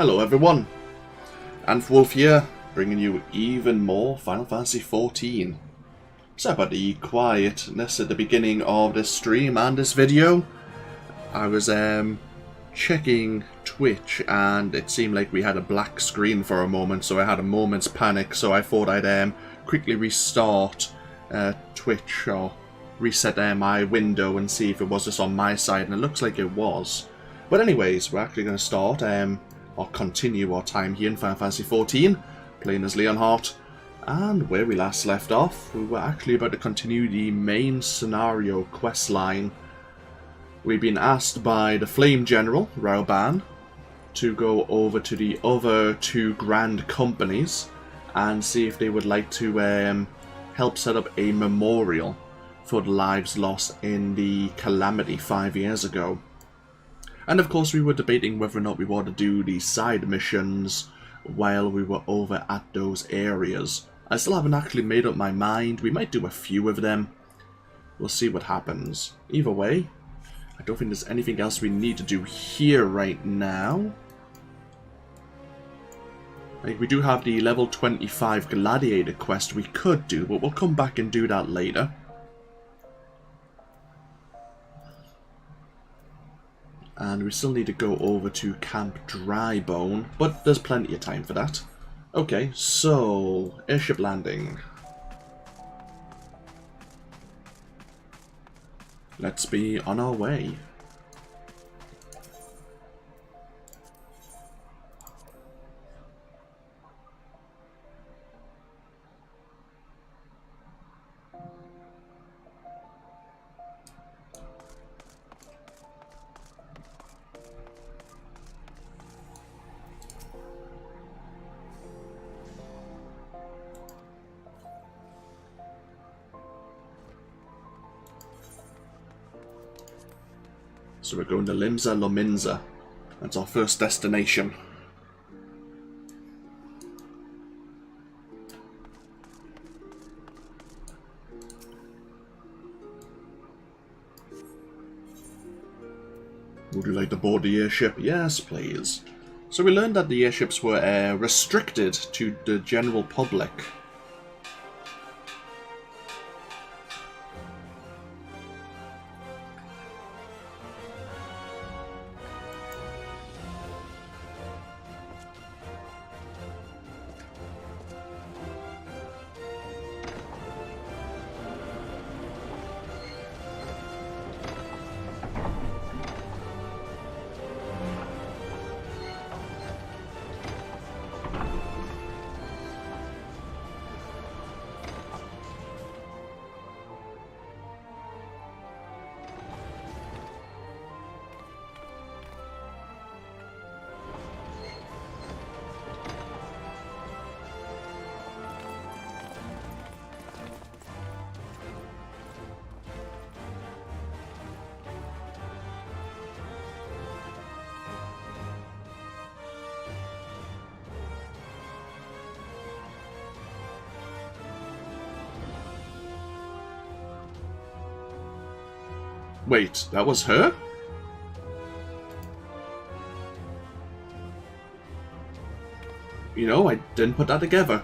Hello everyone, AnthWolf here, bringing you even more Final Fantasy XIV. Sorry about the quietness at the beginning of this stream and this video. I was checking Twitch and it seemed like we had a black screen for a moment, so I had a moment's panic, so I thought I'd quickly restart Twitch or reset my window and see if it was just on my side, and it looks like it was. But anyways, we're actually going to start or continue our time here in Final Fantasy XIV, playing as Leonhardt. And where we last left off, we were actually about to continue the main scenario quest line. We've been asked by the Flame General, Rauban, to go over to the other two grand companies and see if they would like to help set up a memorial for the lives lost in the calamity 5 years ago. And of course we were debating whether or not we want to do the side missions while we were over at those areas. I still haven't actually made up my mind. We might do a few of them. We'll see what happens. Either way, I don't think there's anything else we need to do here right now. Like, we do have the level 25 Gladiator quest we could do, but we'll come back and do that later. And we still need to go over to Camp Drybone, but there's plenty of time for that. Okay, so airship landing. Let's be on our way. So we're going to Limsa, Lominsa. That's our first destination. Would you like to board the airship? Yes, please. So we learned that the airships were restricted to the general public. Wait, that was her? You know, I didn't put that together.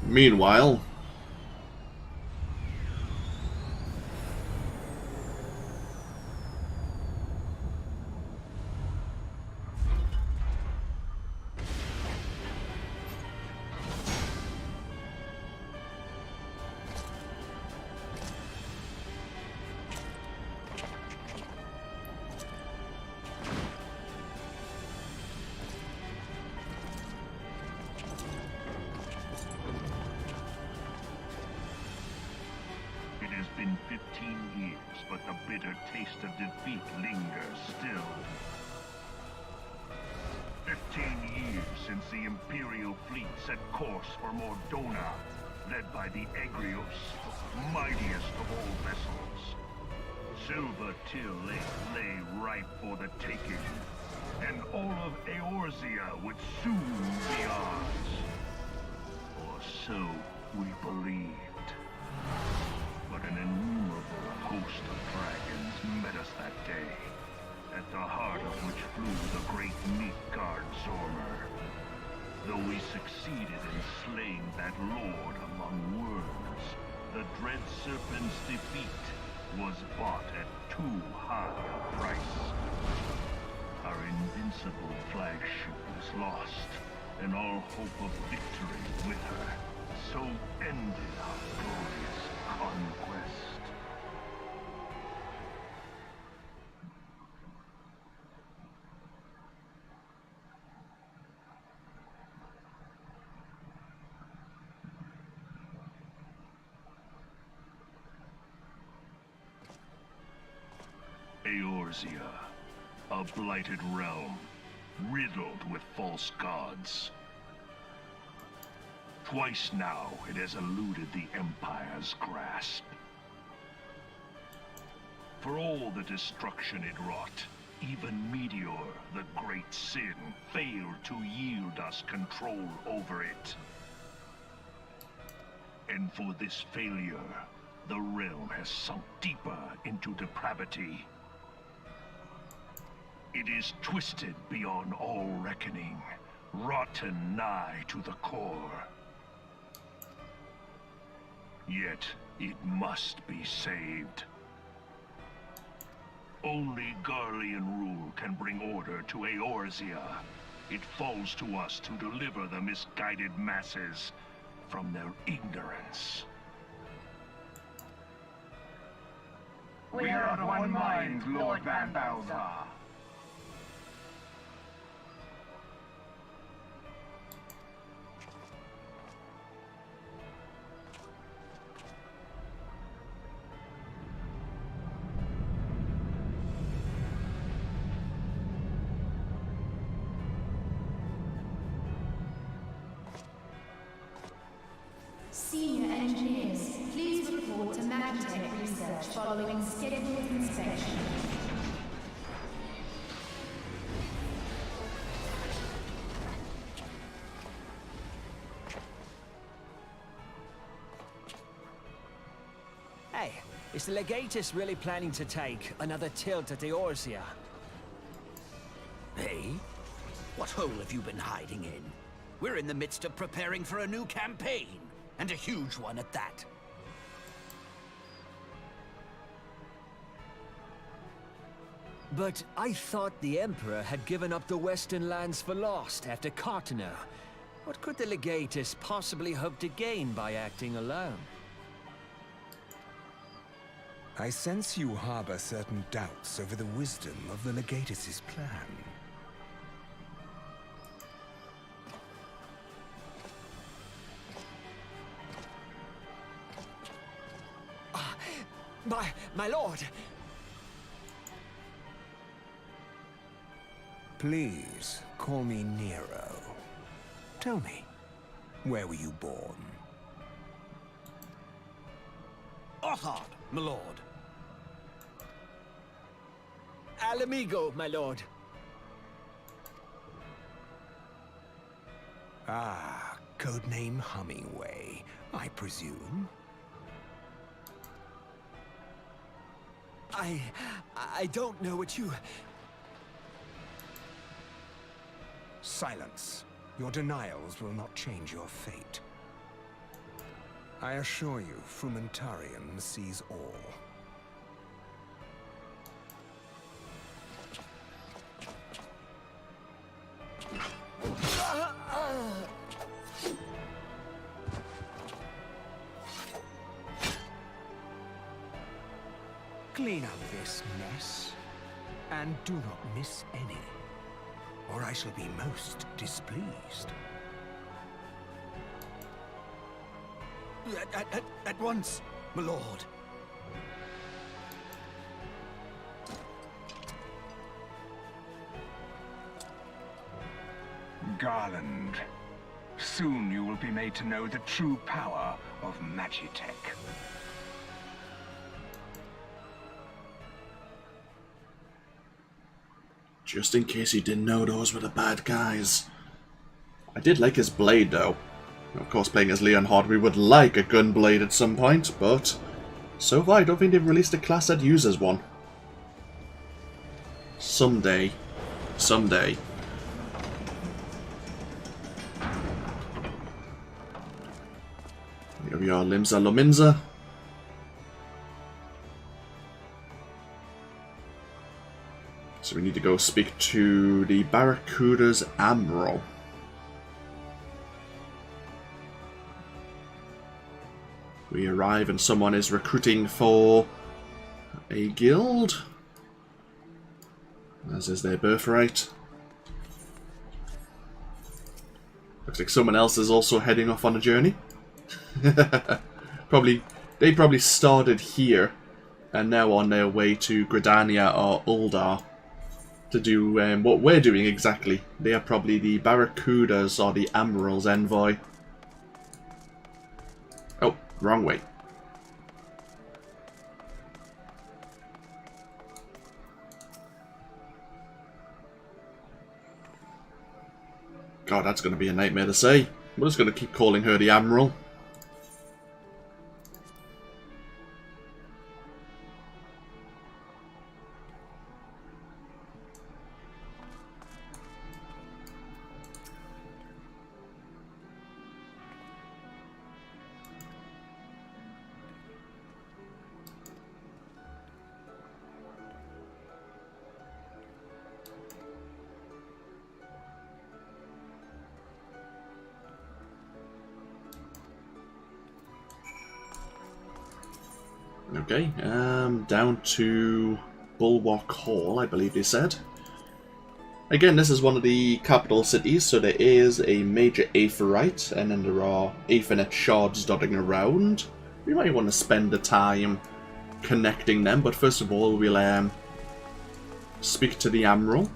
Meanwhile, been 15 years, but the bitter taste of defeat lingers still. 15 years since the Imperial fleet set course for Mordona, led by the Egrios, mightiest of all vessels. Silver Till lay ripe for the taking, and all of Eorzea would soon be ours. Or so we believed. But an innumerable host of dragons met us that day, at the heart of which flew the great Midgard Zormer. Though we succeeded in slaying that lord among worms, the dread serpent's defeat was bought at too high a price. Our invincible flagship was lost, and all hope of victory with her. So ended our glorious conquest. Eorzea, a blighted realm, riddled with false gods. Twice now it has eluded the Empire's grasp. For all the destruction it wrought, even Meteor, the great sin, failed to yield us control over it. And for this failure, the realm has sunk deeper into depravity. It is twisted beyond all reckoning, rotten nigh to the core. Yet, it must be saved. Only Garlean rule can bring order to Eorzea. It falls to us to deliver the misguided masses from their ignorance. We are of one mind, Lord Van Balthar. Senior engineers, please report to Magitech research following scheduled inspection. Hey, is the Legatus really planning to take another tilt at Eorzea? Hey? What hole have you been hiding in? We're in the midst of preparing for a new campaign, and a huge one at that. But I thought the Emperor had given up the Western lands for lost after Cartener. What could the Legatus possibly hope to gain by acting alone? I sense you harbor certain doubts over the wisdom of the Legatus's plan. My lord! Please, call me Nero. Tell me, where were you born? Othard, my lord. Alamigo, my lord. Ah, codename Hummingway, I presume? I don't know what you... Silence. Your denials will not change your fate. I assure you, Frumentarian sees all. Clean up this mess, and do not miss any, or I shall be most displeased. At once, my lord. Garland. Soon you will be made to know the true power of Magitech. Just in case you didn't know those were the bad guys. I did like his blade though. Of course, playing as Leonhard, we would like a gun blade at some point, but so far I don't think they've released a class that uses one. Someday. Someday. Here we are, Limsa, Lominsa. So we need to go speak to the Barracuda's Admiral. We arrive and someone is recruiting for a guild, as is their birthright. Looks like someone else is also heading off on a journey. They probably started here and now on their way to Gridania or Uldar to do what we're doing exactly. They are probably the Barracudas or the Admiral's Envoy. Oh, wrong way. God, that's going to be a nightmare to say. We're just going to keep calling her the Admiral. Okay, down to Bulwark Hall, I believe they said. Again, this is one of the capital cities, so there is a major aetheryte, and then there are aethernet shards dotting around. We might want to spend the time connecting them, but first of all, we'll speak to the Admiral.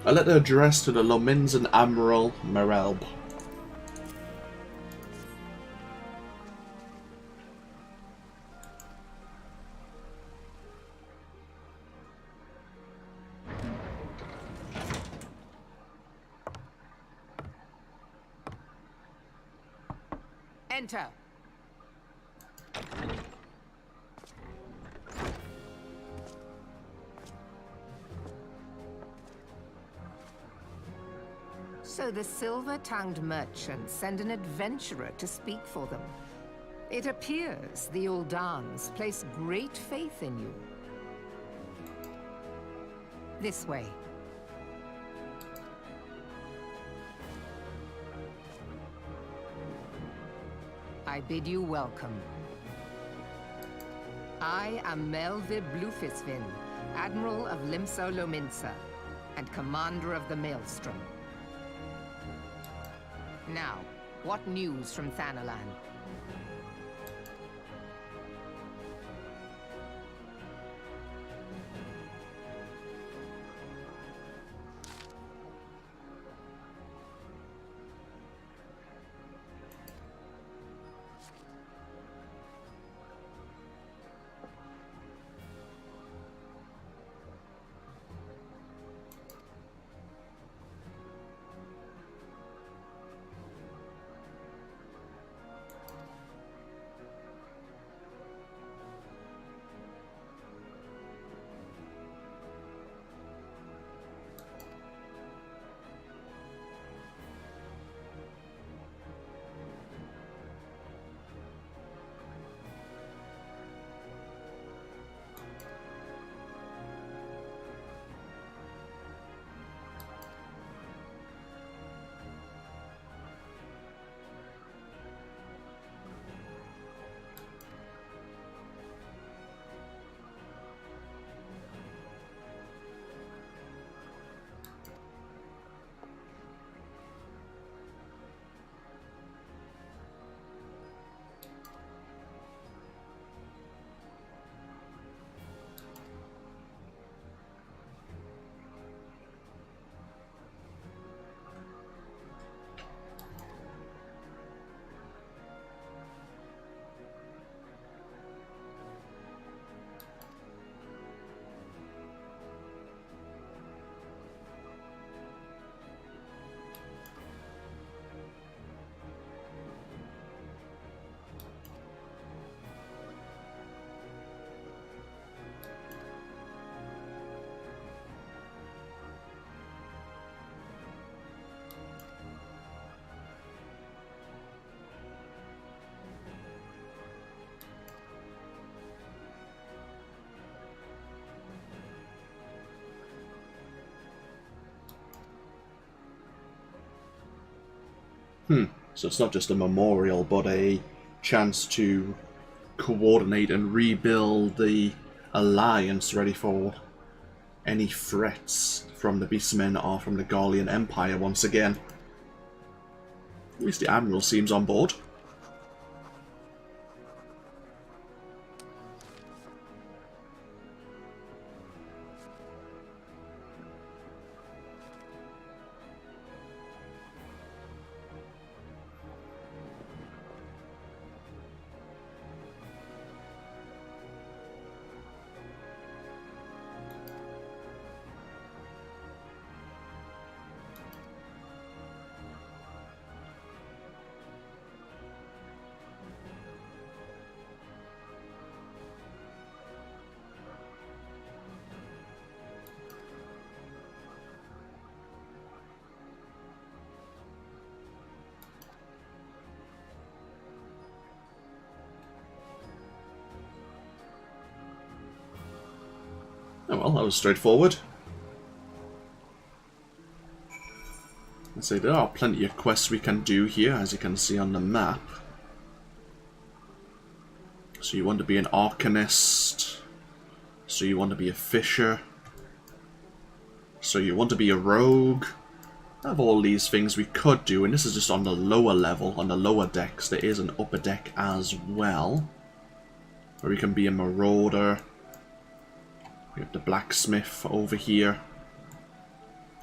A letter addressed to the Lominsan Admiral Merelb. Enter. So the silver-tongued merchants send an adventurer to speak for them. It appears the Uldans place great faith in you. This way. I bid you welcome. I am Melvib Blufisvin, Admiral of Limsa Lominsa, and Commander of the Maelstrom. Now, what news from Thanalan? So it's not just a memorial, but a chance to coordinate and rebuild the alliance ready for any threats from the Beastmen or from the Gallian Empire once again. At least the Admiral seems on board. Oh well, that was straightforward. Let's say there are plenty of quests we can do here, as you can see on the map. So you want to be an Arcanist. So you want to be a Fisher. So you want to be a Rogue. I have all these things we could do, and this is just on the lower level, on the lower decks. There is an upper deck as well, where we can be a Marauder. We have the Blacksmith over here.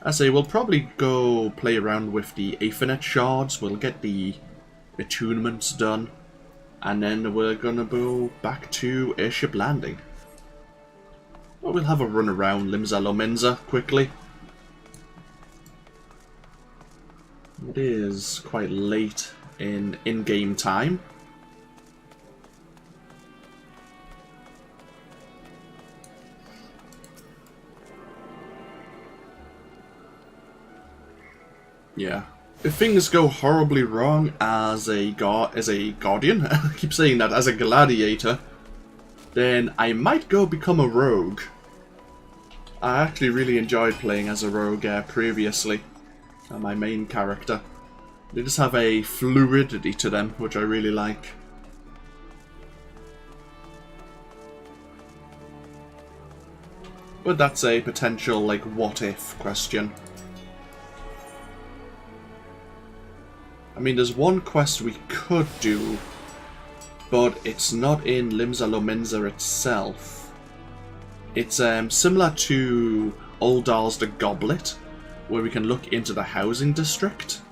I say we'll probably go play around with the Aethernet shards. We'll get the attunements done, and then we're gonna go back to Airship Landing. Well, we'll have a run around Limsa Lominsa quickly. It is quite late in-game time. Yeah. If things go horribly wrong as a guardian, I keep saying that, as a gladiator, then I might go become a rogue. I actually really enjoyed playing as a rogue previously. My main character. They just have a fluidity to them, which I really like. But that's a potential, like, what-if question. I mean, there's one quest we could do, but it's not in Limsa Lominsa itself. It's similar to Uldar's the Goblet, where we can look into the housing district.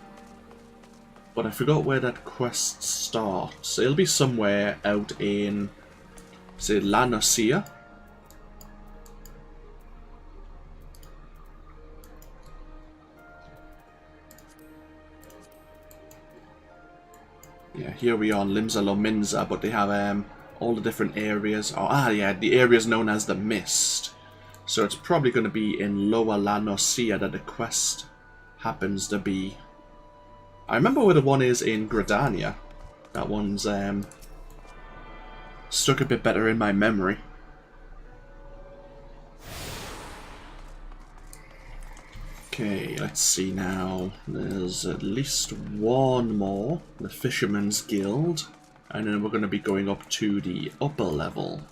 But I forgot where that quest starts. It'll be somewhere out in, say, La Nocia. Yeah, here we are on Limsa Lominsa, but they have all the different areas. Oh, yeah, the areas known as the Mist. So it's probably going to be in Lower La Nocia that the quest happens to be. I remember where the one is in Gridania. That one's stuck a bit better in my memory. Okay, let's see now. There's at least one more. The Fisherman's Guild. And then we're going to be going up to the upper level.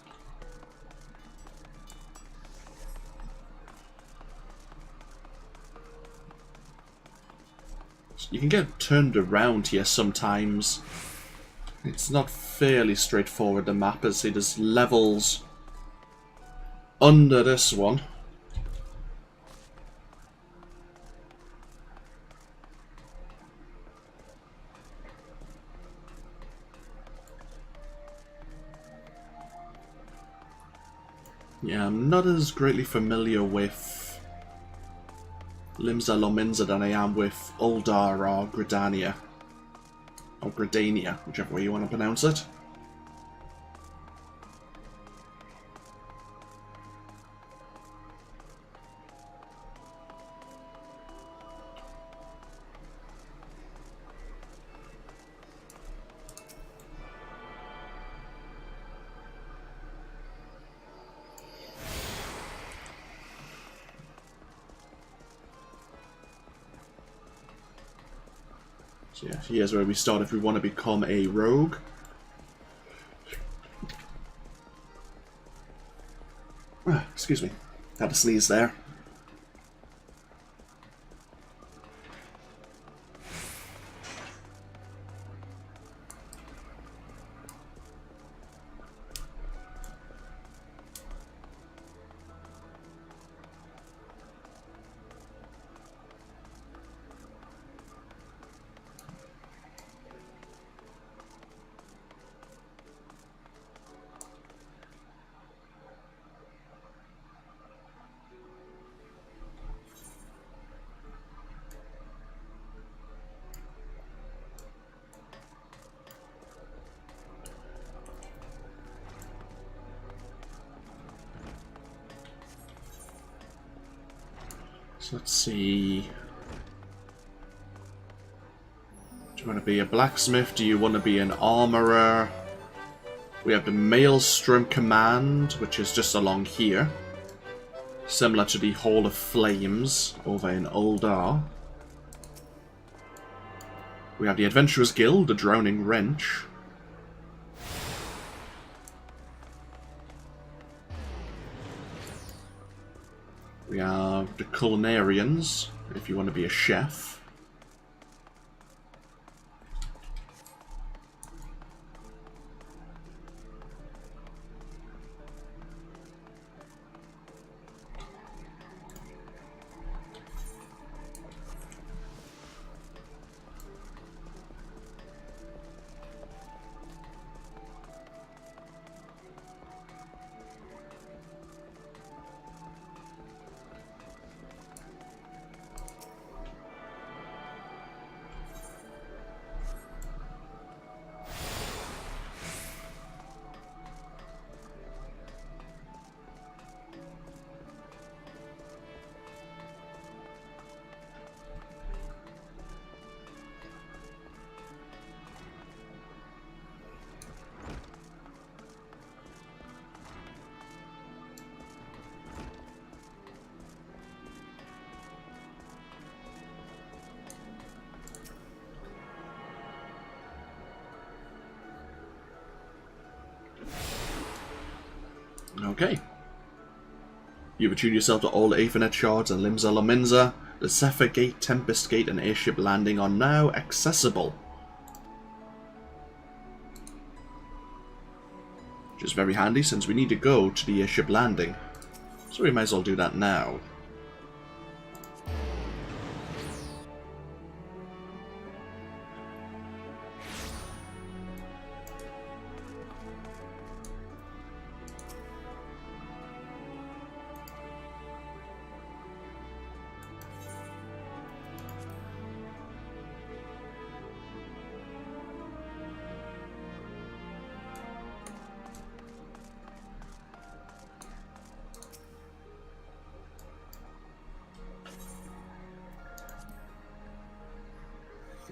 You can get turned around here sometimes. It's not fairly straightforward, the map, as there's levels under this one. Yeah, I'm not as greatly familiar with Limsa Lominsa than I am with Uldar or Gridania. Or Gridania, whichever way you want to pronounce it. So yeah, here's where we start if we want to become a rogue. Excuse me. Had to sneeze there. So let's see. Do you want to be a blacksmith? Do you want to be an armorer? We have the Maelstrom Command, which is just along here. Similar to the Hall of Flames over in Uldar. We have the Adventurers Guild, the Drowning Wrench. We have the Culinarians, if you want to be a chef. Okay. You've attuned yourself to all the Aethernet shards and Limsa Lominsa. The Zephyr Gate, Tempest Gate, and Airship Landing are now accessible. Which is very handy since we need to go to the Airship Landing. So we might as well do that now.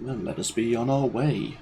Then let us be on our way.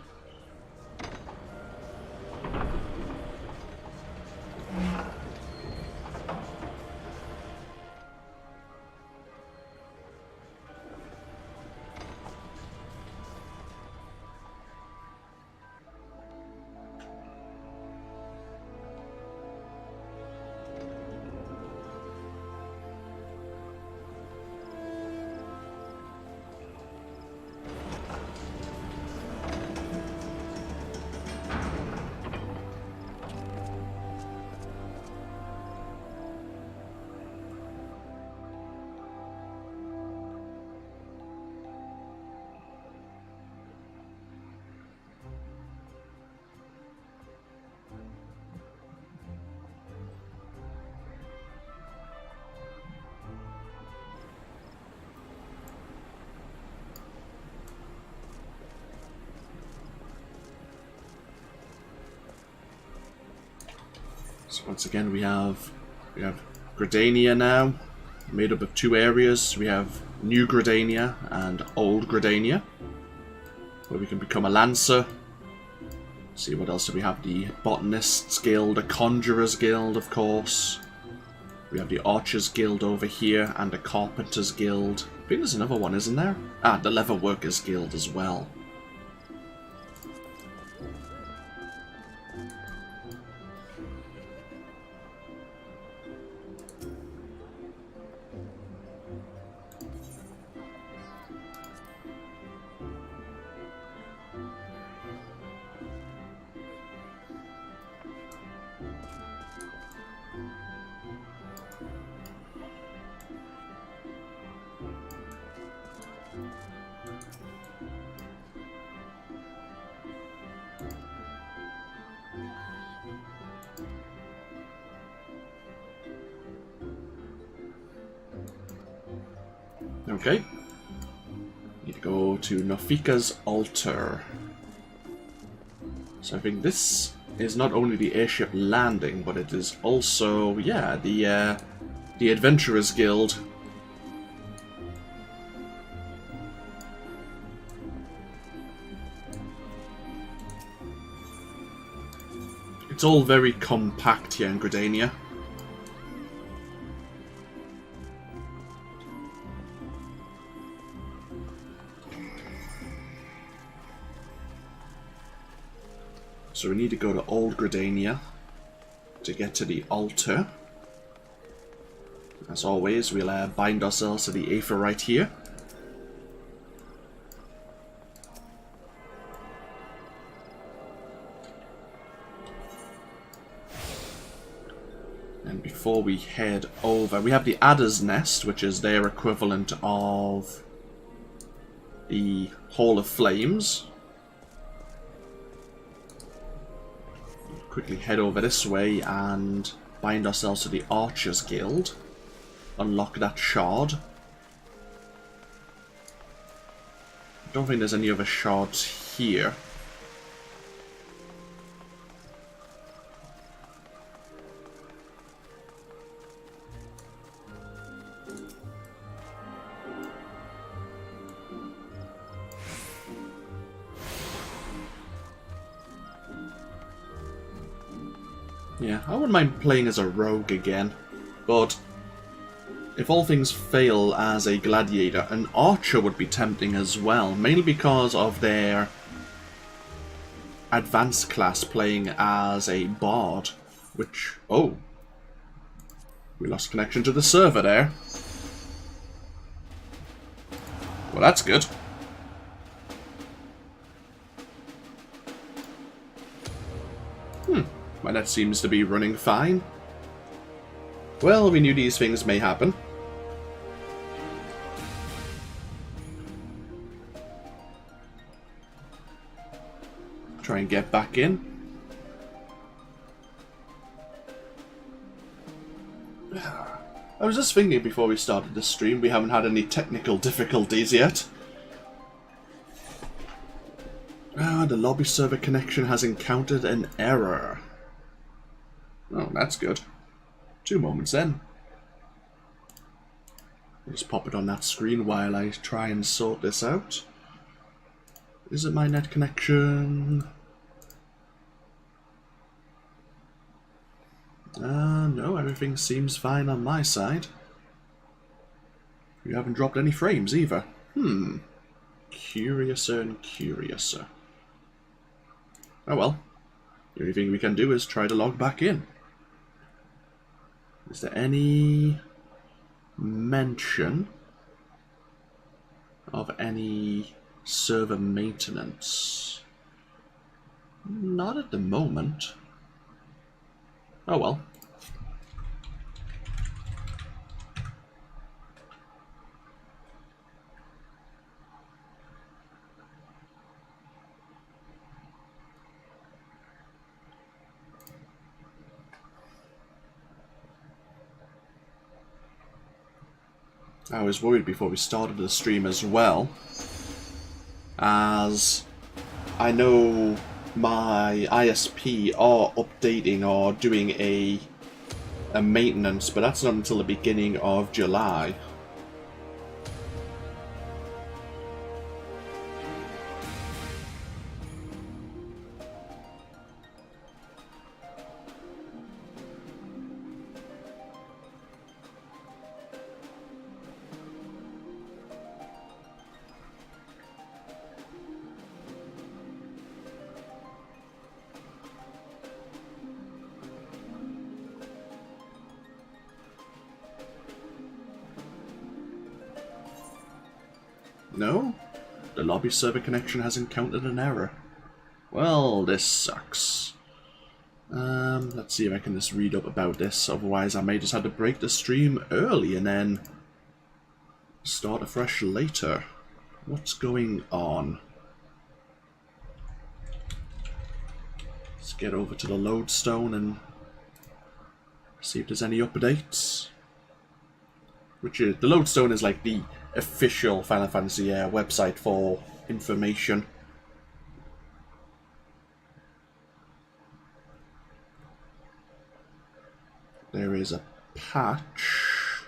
So once again we have Gridania now, made up of two areas. We have New Gridania and Old Gridania, where we can become a Lancer. See what else do we have? The Botanists Guild, the Conjurers Guild, of course. We have the Archers Guild over here, and the Carpenters Guild. I think there's another one, isn't there? Ah, the Leatherworkers Guild as well. Okay. Need to go to Nofika's altar. So I think this is not only the airship landing, but it is also, yeah, the Adventurers Guild. It's all very compact here in Gridania. So we need to go to Old Gridania to get to the altar. As always, we'll bind ourselves to the Aether right here. And before we head over, we have the Adder's Nest, which is their equivalent of the Hall of Flames. Quickly head over this way and bind ourselves to the Archers Guild. Unlock that shard. I don't think there's any other shards here. Yeah, I wouldn't mind playing as a rogue again, but if all things fail as a gladiator, an archer would be tempting as well, mainly because of their advanced class playing as a bard, which, oh, we lost connection to the server there. Well, that's good. My net seems to be running fine. Well, we knew these things may happen. Try and get back in. I was just thinking before we started the stream, we haven't had any technical difficulties yet. The lobby server connection has encountered an error. Oh, that's good. 2 moments then. I'll just pop it on that screen while I try and sort this out. Is it my net connection? No, everything seems fine on my side. You haven't dropped any frames either. Curiouser and curiouser. Oh well. The only thing we can do is try to log back in. Is there any mention of any server maintenance? Not at the moment. Oh well. I was worried before we started the stream as well, as I know my ISP are updating or doing a maintenance, but that's not until the beginning of July. No? The lobby server connection has encountered an error. Well, this sucks. Let's see if I can just read up about this, otherwise I may just have to break the stream early and then start afresh later. What's going on? Let's get over to the lodestone and see if there's any updates. Which is, the lodestone is like the official Final Fantasy website for information. There is a patch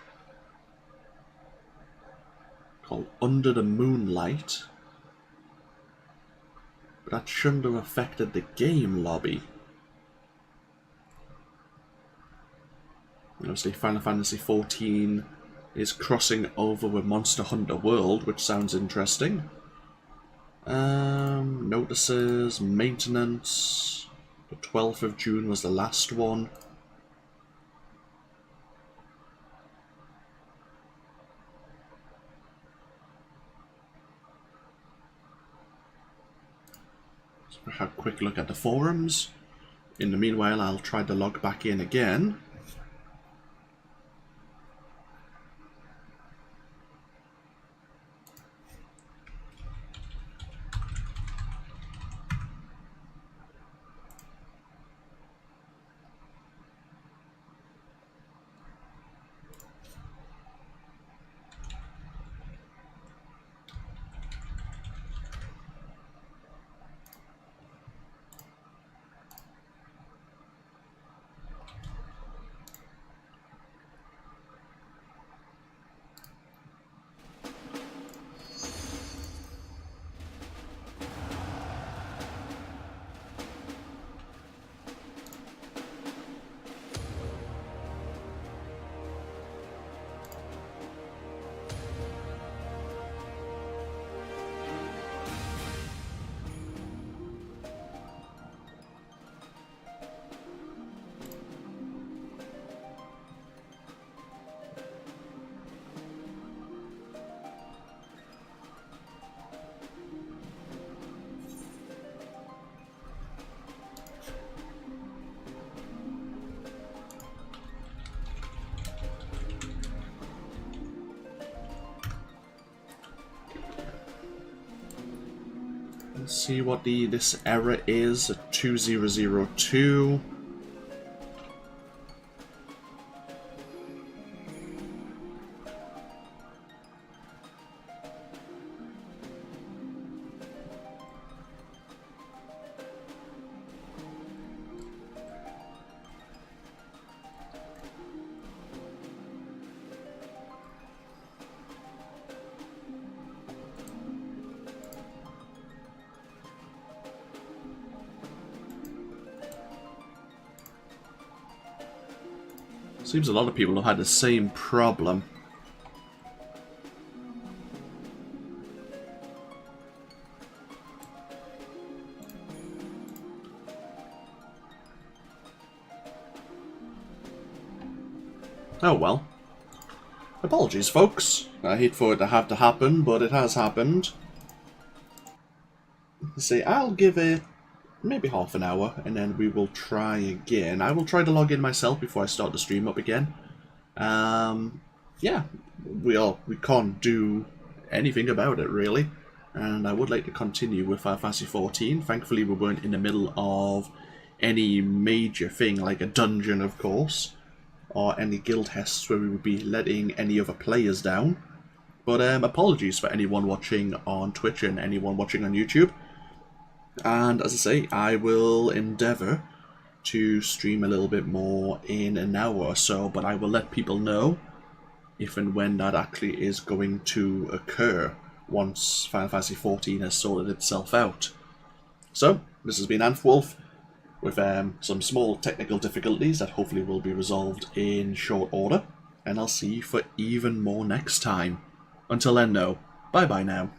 called Under the Moonlight, but that shouldn't have affected the game lobby. Obviously, Final Fantasy XIV is crossing over with Monster Hunter World, which sounds interesting. Notices, maintenance. The 12th of June was the last one. So have a quick look at the forums. In the meanwhile, I'll try to log back in again. Let's see what this error is. 2002. Seems a lot of people have had the same problem. Oh well. Apologies, folks. I hate for it to have to happen, but it has happened. See, I'll give it maybe half an hour, and then we will try again. I will try to log in myself before I start the stream up again. Yeah, we can't do anything about it, really. And I would like to continue with Final Fantasy XIV. Thankfully, we weren't in the middle of any major thing, like a dungeon, of course, or any guild tests where we would be letting any other players down. But apologies for anyone watching on Twitch and anyone watching on YouTube. And as I say, I will endeavour to stream a little bit more in an hour or so, but I will let people know if and when that actually is going to occur once Final Fantasy XIV has sorted itself out. So, this has been AnthWolf with some small technical difficulties that hopefully will be resolved in short order, and I'll see you for even more next time. Until then, though, bye-bye now.